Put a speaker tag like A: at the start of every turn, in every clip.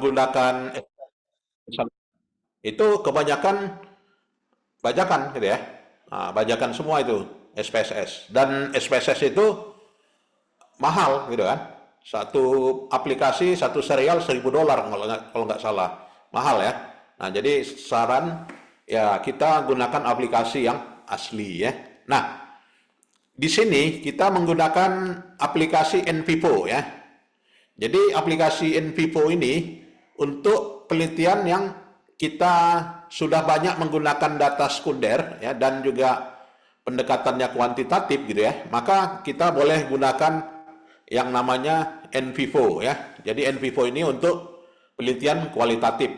A: menggunakan itu kebanyakan bajakan gitu ya. Nah, bajakan semua itu SPSS. Dan SPSS itu mahal gitu kan. Satu aplikasi, satu serial $1.000 kalau nggak salah. Mahal ya. Nah, jadi saran ya kita gunakan aplikasi yang asli ya. Nah, di sini kita menggunakan aplikasi NVivo ya. Jadi aplikasi NVivo ini untuk penelitian yang kita sudah banyak menggunakan data sekunder ya dan juga pendekatannya kuantitatif gitu ya, maka kita boleh gunakan yang namanya NVivo ya. Jadi NVivo ini untuk penelitian kualitatif.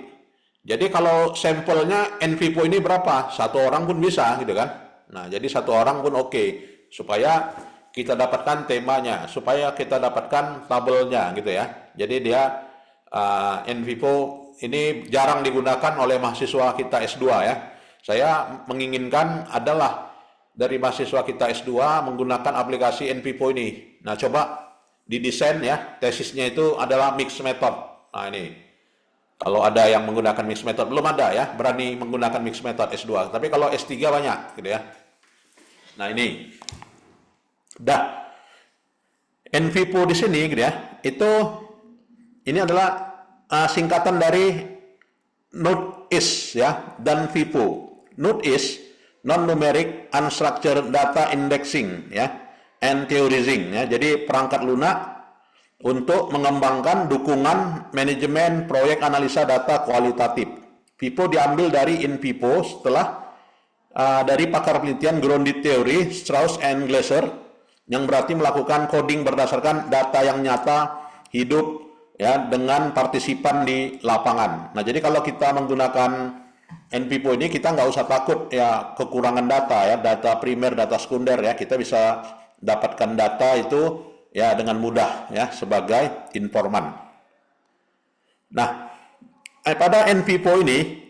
A: Jadi kalau sampelnya NVivo ini berapa? Satu orang pun bisa gitu kan. Nah, jadi satu orang pun oke. Supaya kita dapatkan temanya, supaya kita dapatkan tabelnya gitu ya. Jadi dia NVivo ini jarang digunakan oleh mahasiswa kita S2 ya. Saya menginginkan adalah dari mahasiswa kita S2 menggunakan aplikasi NVivo ini. Nah, coba didesain ya, tesisnya itu adalah mixed method. Nah, ini kalau ada yang menggunakan mixed method, belum ada ya, berani menggunakan mixed method S2. Tapi kalau S3 banyak gitu ya. Nah, ini. Dah, NVivo di sini gitu ya, itu ini adalah singkatan dari NUDIS ya dan Vivo. NUDIS non-numeric unstructured data indexing ya and theorizing ya. Jadi perangkat lunak untuk mengembangkan dukungan manajemen proyek analisa data kualitatif. Vivo diambil dari NVivo setelah dari pakar penelitian grounded theory Strauss and Glaser yang berarti melakukan coding berdasarkan data yang nyata hidup ya dengan partisipan di lapangan. Nah, jadi kalau kita menggunakan NVivo ini kita nggak usah takut ya kekurangan data ya, data primer, data sekunder ya, kita bisa dapatkan data itu ya dengan mudah ya sebagai informan. Nah, pada NVivo ini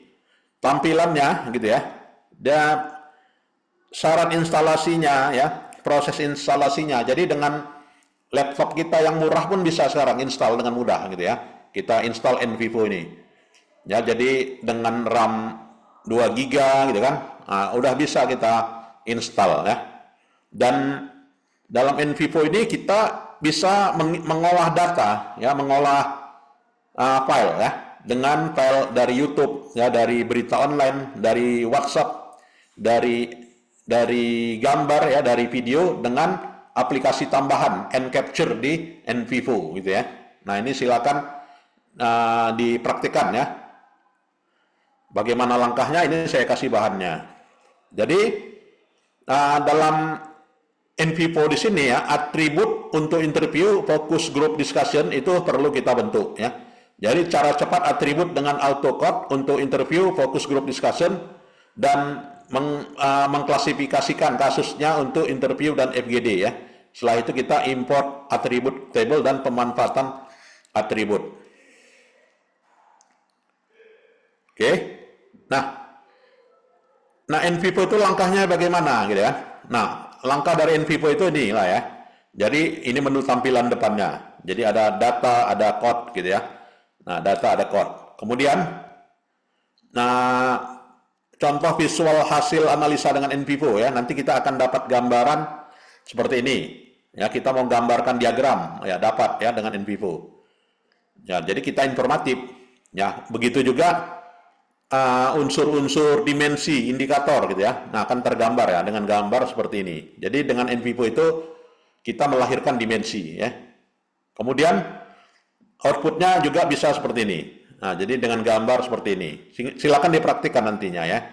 A: tampilannya gitu ya, dan syarat instalasinya ya, proses instalasinya. Jadi dengan laptop kita yang murah pun bisa sekarang install dengan mudah gitu ya. Kita install NVivo ini. Ya, jadi dengan RAM 2 GB gitu kan. Nah, udah bisa kita install ya. Dan dalam NVivo ini kita bisa mengolah data ya, mengolah file ya dengan file dari YouTube ya, dari berita online, dari WhatsApp, dari gambar ya, dari video dengan aplikasi tambahan Encapture di NVivo gitu ya. Nah, ini silakan dipraktikkan ya. Bagaimana langkahnya ini saya kasih bahannya. Jadi dalam NVivo di sini ya, atribut untuk interview, focus group discussion itu perlu kita bentuk ya. Jadi cara cepat atribut dengan AutoCode untuk interview, focus group discussion dan mengklasifikasikan kasusnya untuk interview dan FGD ya. Setelah itu kita import atribut table dan pemanfaatan atribut. Oke. Nah NVivo itu langkahnya bagaimana gitu ya. Nah, langkah dari NVivo itu inilah ya. Jadi ini menu tampilan depannya. Jadi ada data, ada code gitu ya. Nah, data ada code. Kemudian contoh visual hasil analisa dengan NVivo ya. Nanti kita akan dapat gambaran seperti ini. Ya, kita mau gambarkan diagram ya, dapat ya dengan NVivo. Ya, jadi kita informatif. Ya, begitu juga unsur-unsur dimensi indikator gitu ya. Nah, akan tergambar ya dengan gambar seperti ini. Jadi dengan NVivo itu kita melahirkan dimensi ya. Kemudian outputnya juga bisa seperti ini. Nah, jadi dengan gambar seperti ini. Silakan dipraktikkan nantinya ya.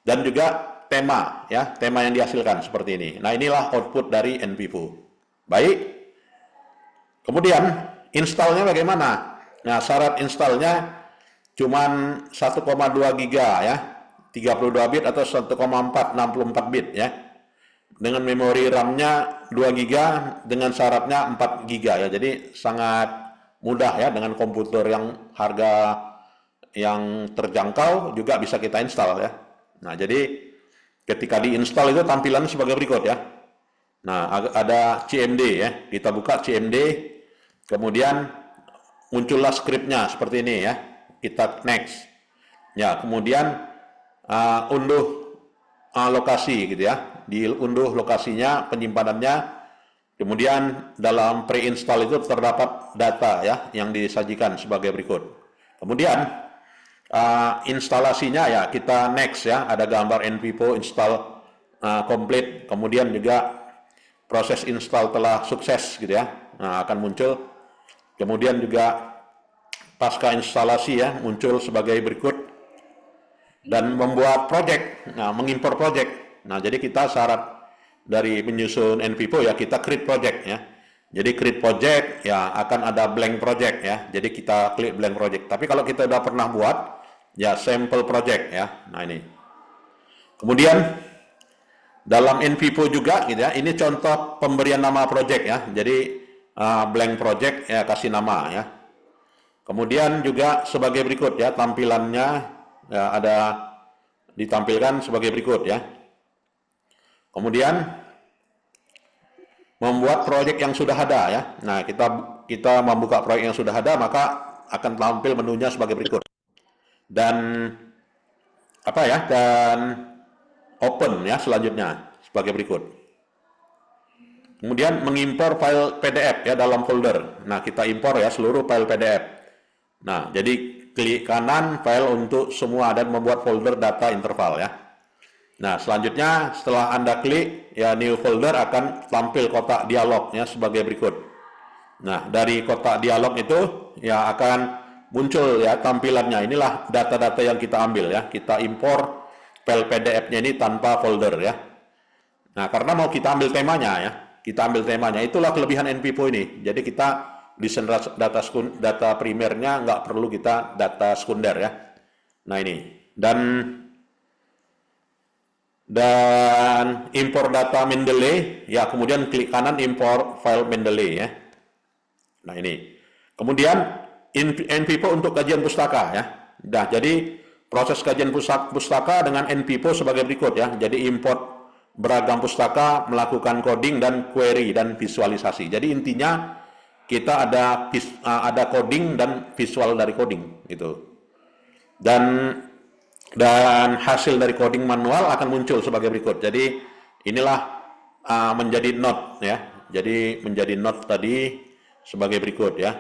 A: Dan juga tema ya, tema yang dihasilkan seperti ini. Nah, inilah output dari NVivo. Baik. Kemudian installnya bagaimana? Nah, syarat installnya cuman 1,2 GB ya, 32 bit atau 1,4 64 bit ya. Dengan memori RAM-nya 2 GB dengan syaratnya 4 GB ya. Jadi sangat mudah ya, dengan komputer yang harga yang terjangkau juga bisa kita install ya. Nah, jadi ketika diinstal itu tampilannya sebagai berikut ya. Nah, ada CMD ya. Kita buka CMD, kemudian muncullah skripnya seperti ini ya. Kita next. Ya, kemudian unduh lokasi gitu ya. Diunduh lokasinya, penyimpanannya. Kemudian dalam pre-install itu terdapat data ya yang disajikan sebagai berikut. Kemudian instalasinya ya kita next ya, ada gambar npipo install complete. Kemudian juga proses install telah sukses gitu ya. Nah, akan muncul. Kemudian juga pasca instalasi ya muncul sebagai berikut, dan membuat project, nah mengimpor project. Nah, jadi kita syarat dari menyusun npipo ya kita create project ya. Jadi create project ya akan ada blank project ya. Jadi kita klik blank project. Tapi kalau kita udah pernah buat ya sample project ya. Nah ini. Kemudian dalam npipo juga gitu ya. Ini contoh pemberian nama project ya. Jadi blank project ya kasih nama ya. Kemudian juga sebagai berikut ya tampilannya ya, ada ditampilkan sebagai berikut ya. Kemudian membuat proyek yang sudah ada ya. Nah, kita membuka proyek yang sudah ada, maka akan tampil menunya sebagai berikut. Dan apa ya? Dan open ya selanjutnya sebagai berikut. Kemudian mengimpor file PDF ya dalam folder. Nah, kita impor ya seluruh file PDF. Nah, jadi klik kanan file untuk semua dan membuat folder data interval ya. Nah, selanjutnya setelah Anda klik, ya new folder akan tampil kotak dialognya sebagai berikut. Nah, dari kotak dialog itu ya akan muncul ya tampilannya. Inilah data-data yang kita ambil ya. Kita impor file PDF-nya ini tanpa folder ya. Nah, karena mau kita ambil temanya ya. Kita ambil temanya. Itulah kelebihan npipo ini. Jadi kita desain data primernya nggak perlu kita data sekunder ya. Nah, ini. Dan impor data Mendeley ya, kemudian klik kanan impor file Mendeley ya. Nah ini. Kemudian npipo untuk kajian pustaka ya. Nah, jadi proses kajian pustaka dengan npipo sebagai berikut ya. Jadi import beragam pustaka, melakukan coding dan query dan visualisasi. Jadi intinya kita ada coding dan visual dari coding gitu. Dan hasil dari coding manual akan muncul sebagai berikut. Jadi inilah menjadi note ya. Jadi menjadi note tadi sebagai berikut ya.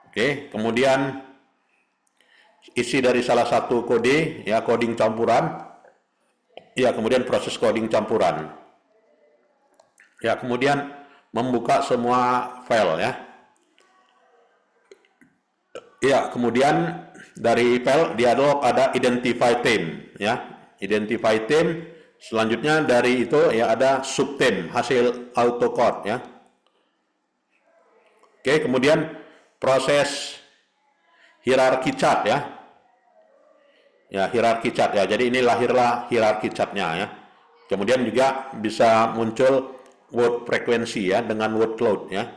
A: Oke, kemudian isi dari salah satu kode ya, coding campuran. Ya, kemudian proses coding campuran. Ya, kemudian membuka semua file ya. Ya, kemudian dari file dialog ada identify theme ya. Identify theme, selanjutnya dari itu ya ada subtheme hasil autocode ya. Oke, kemudian proses hierarki chart ya. Ya, hierarki chart ya. Jadi ini lahirlah hierarki chartnya ya. Kemudian juga bisa muncul word frekuensi ya dengan word cloud ya.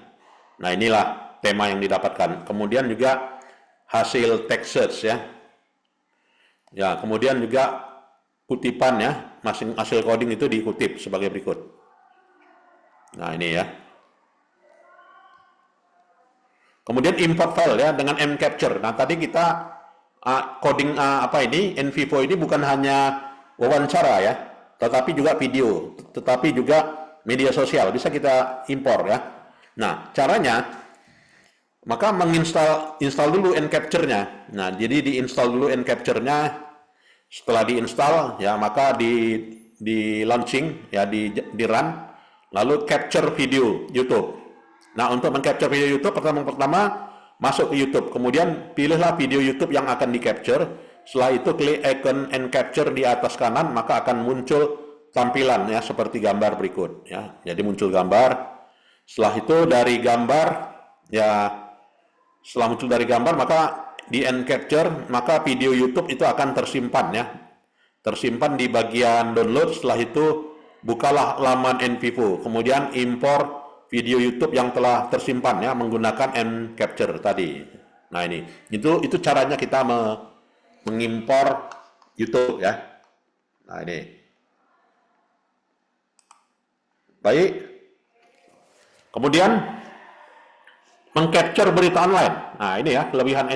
A: Nah, inilah tema yang didapatkan. Kemudian juga hasil text search ya. Ya, kemudian juga kutipan ya, hasil coding itu dikutip sebagai berikut. Nah, ini ya. Kemudian import file ya dengan mCapture. Nah, tadi kita coding nvivo ini bukan hanya wawancara ya, tetapi juga video, tetapi juga media sosial bisa kita impor ya. Nah, caranya maka install dulu nCapture-nya. Nah, jadi diinstal dulu nCapture-nya. Setelah diinstal ya, maka di launching ya, di run, lalu capture video YouTube. Nah, untuk mengcapture video YouTube pertama masuk ke YouTube, kemudian pilihlah video YouTube yang akan di capture. Setelah itu klik icon nCapture di atas kanan, maka akan muncul tampilan ya seperti gambar berikut ya. Jadi muncul gambar. Setelah itu dari gambar ya, setelah muncul dari gambar maka di nCapture, maka video YouTube itu akan tersimpan ya. Tersimpan di bagian download. Setelah itu bukalah laman nvivo, kemudian impor video YouTube yang telah tersimpan ya menggunakan nCapture tadi. Nah, itu caranya kita mengimpor YouTube ya. Nah, ini. Baik. Kemudian mengcapture berita online. Nah, ini ya kelebihan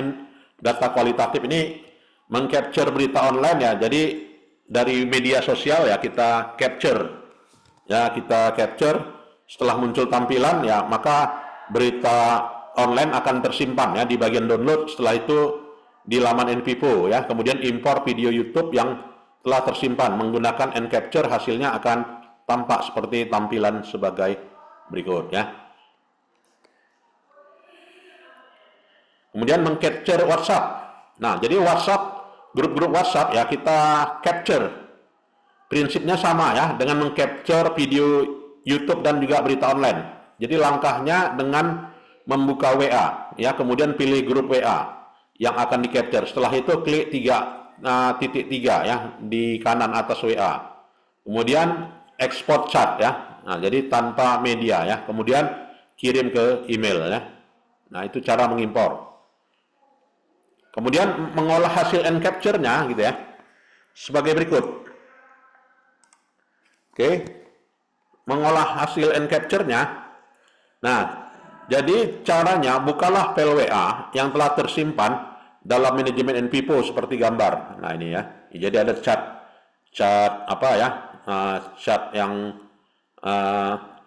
A: data kualitatif ini, mengcapture berita online ya. Jadi dari media sosial ya kita capture. Ya, kita capture setelah muncul tampilan ya, maka berita online akan tersimpan ya di bagian download, setelah itu di laman NPipo ya. Kemudian impor video YouTube yang telah tersimpan menggunakan Encapture, hasilnya akan tampak seperti tampilan sebagai berikut ya. Kemudian mengcapture WhatsApp. Nah, jadi WhatsApp, grup-grup WhatsApp ya kita capture. Prinsipnya sama ya dengan mengcapture video YouTube dan juga berita online. Jadi langkahnya dengan membuka WA ya, kemudian pilih grup WA yang akan di capture. Setelah itu klik titik 3 ya di kanan atas WA. Kemudian export chat ya. Nah, jadi tanpa media ya. Kemudian kirim ke email ya. Nah, itu cara mengimpor. Kemudian mengolah hasil encapture-nya gitu ya. Sebagai berikut. Oke. Mengolah hasil encapture-nya. Nah, jadi caranya bukalah file WA yang telah tersimpan dalam manajemen NPipo seperti gambar. Nah, ini ya. Jadi ada chat apa ya? Chat yang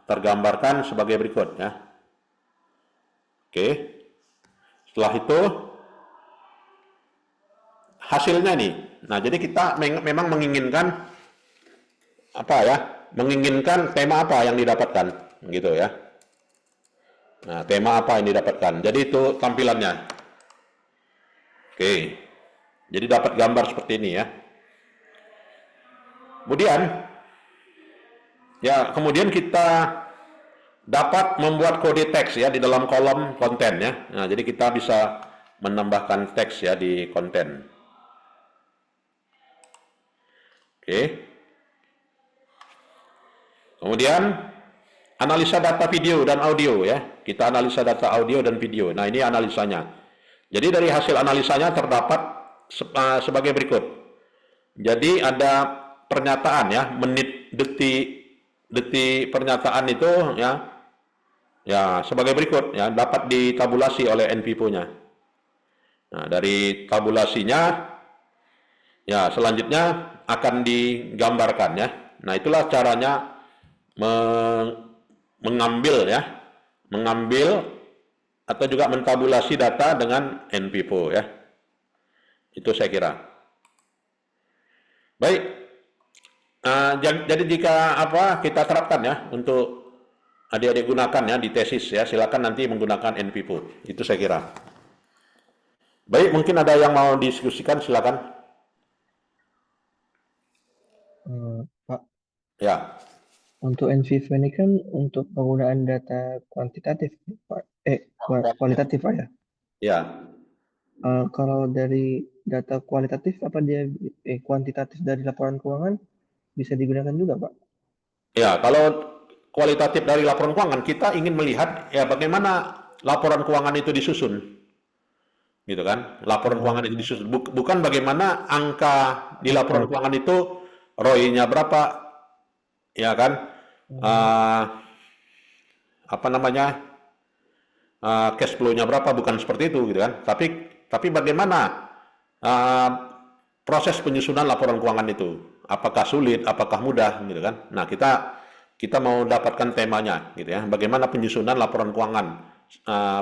A: tergambarkan sebagai berikut ya. Oke. Setelah itu hasilnya nih. Nah, jadi kita memang menginginkan apa ya? Menginginkan tema apa yang didapatkan, gitu ya. Nah, tema apa yang didapatkan? Jadi itu tampilannya. Oke. Jadi dapat gambar seperti ini ya. Kemudian kita dapat membuat kode teks ya di dalam kolom konten ya. Nah, jadi kita bisa menambahkan teks ya di konten. Oke. Kemudian analisa data video dan audio ya. Kita analisa data audio dan video. Nah, ini analisanya. Jadi dari hasil analisanya terdapat sebagai berikut. Jadi ada pernyataan ya, menit, detik pernyataan itu ya. Ya, sebagai berikut ya, dapat ditabulasi oleh NPipo-nya. Nah, dari tabulasinya ya selanjutnya akan digambarkan ya. Nah, itulah caranya mengambil atau juga mentabulasi data dengan NPipo ya. Itu saya kira. Baik. Jadi jika kita terapkan ya untuk adik-adik gunakan ya di tesis ya, silakan nanti menggunakan NPipo. Itu saya kira. Baik, mungkin ada yang mau diskusikan, silakan.
B: Pak,
A: Ya.
B: untuk NVivo ini kan untuk penggunaan data kuantitatif, Pak. Kualitatif, Pak ya.
A: Ya.
B: Kalau dari data kualitatif apa dia kuantitatif dari laporan keuangan bisa digunakan juga, Pak?
A: Ya, kalau kualitatif dari laporan keuangan, kita ingin melihat ya bagaimana laporan keuangan itu disusun. Gitu kan? Laporan keuangan itu disusun. Bukan bagaimana angka di laporan keuangan itu ROI-nya berapa, ya kan? Cash flow-nya berapa, bukan seperti itu gitu kan. Tapi bagaimana proses penyusunan laporan keuangan itu? Apakah sulit, apakah mudah gitu kan? Nah, kita mau dapatkan temanya gitu ya. Bagaimana penyusunan laporan keuangan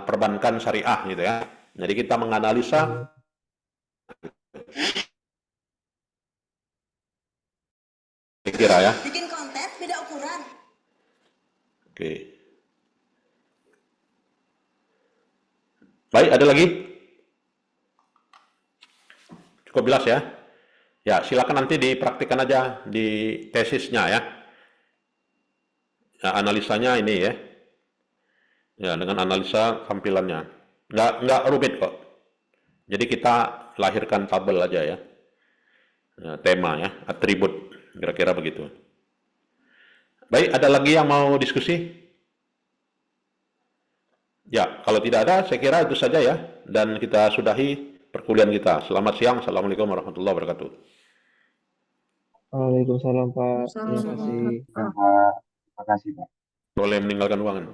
A: perbankan syariah gitu ya. Jadi kita menganalisa kira ya.
C: Bikin konten beda ukuran.
A: Oke. Baik, ada lagi? Cukup jelas ya? Ya, silakan nanti dipraktikkan aja di tesisnya ya. Ya, analisanya ini ya. Ya, dengan analisa tampilannya. Nggak rumit kok. Jadi kita lahirkan tabel aja ya. Ya, tema ya, atribut, kira-kira begitu. Baik, ada lagi yang mau diskusi? Ya, kalau tidak ada, saya kira itu saja ya. Dan kita sudahi perkuliahan kita. Selamat siang. Assalamualaikum warahmatullahi wabarakatuh.
B: Waalaikumsalam, Pak. Terima kasih.
D: Terima kasih, Pak.
A: Boleh meninggalkan ruangan.